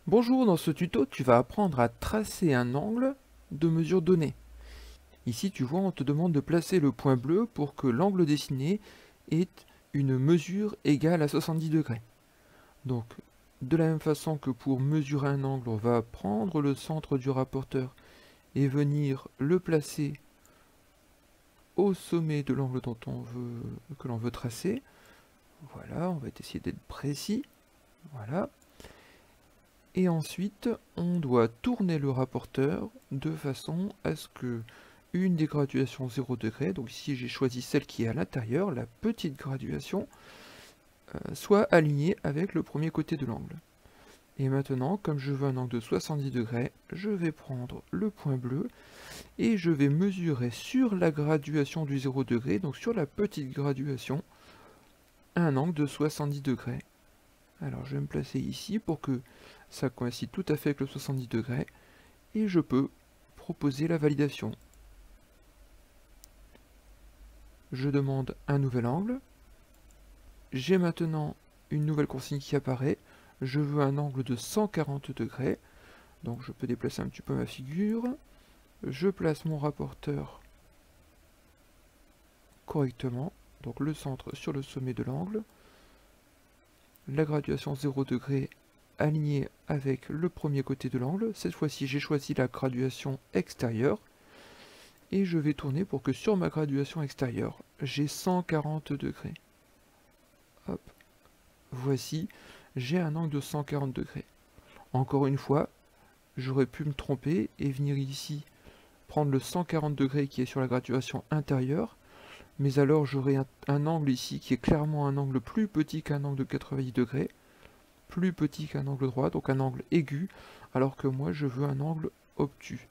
Bonjour, dans ce tuto, tu vas apprendre à tracer un angle de mesure donnée. Ici, tu vois, on te demande de placer le point bleu pour que l'angle dessiné ait une mesure égale à 70 degrés. Donc, de la même façon que pour mesurer un angle, on va prendre le centre du rapporteur et venir le placer au sommet de l'angle que l'on veut tracer. Voilà, on va essayer d'être précis. Voilà. Et ensuite, on doit tourner le rapporteur de façon à ce que une des graduations 0 degré, donc ici j'ai choisi celle qui est à l'intérieur, la petite graduation, soit alignée avec le premier côté de l'angle. Et maintenant, comme je veux un angle de 70 degrés, je vais prendre le point bleu et je vais mesurer sur la graduation du 0 degré, donc sur la petite graduation, un angle de 70 degrés. Alors je vais me placer ici pour que ça coïncide tout à fait avec le 70 degrés et je peux proposer la validation. Je demande un nouvel angle. J'ai maintenant une nouvelle consigne qui apparaît. Je veux un angle de 140 degrés. Donc je peux déplacer un petit peu ma figure. Je place mon rapporteur correctement. Donc le centre sur le sommet de l'angle. La graduation 0 degré alignée avec le premier côté de l'angle. Cette fois-ci, j'ai choisi la graduation extérieure. Et je vais tourner pour que sur ma graduation extérieure, j'ai 140 degrés. Hop. Voici, j'ai un angle de 140 degrés. Encore une fois, j'aurais pu me tromper et venir ici prendre le 140 degrés qui est sur la graduation intérieure, mais alors j'aurais un angle ici qui est clairement un angle plus petit qu'un angle de 90 degrés, plus petit qu'un angle droit, donc un angle aigu, alors que moi je veux un angle obtus.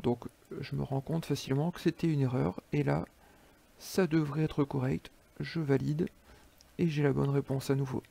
Donc je me rends compte facilement que c'était une erreur, et là, ça devrait être correct, je valide, et j'ai la bonne réponse à nouveau.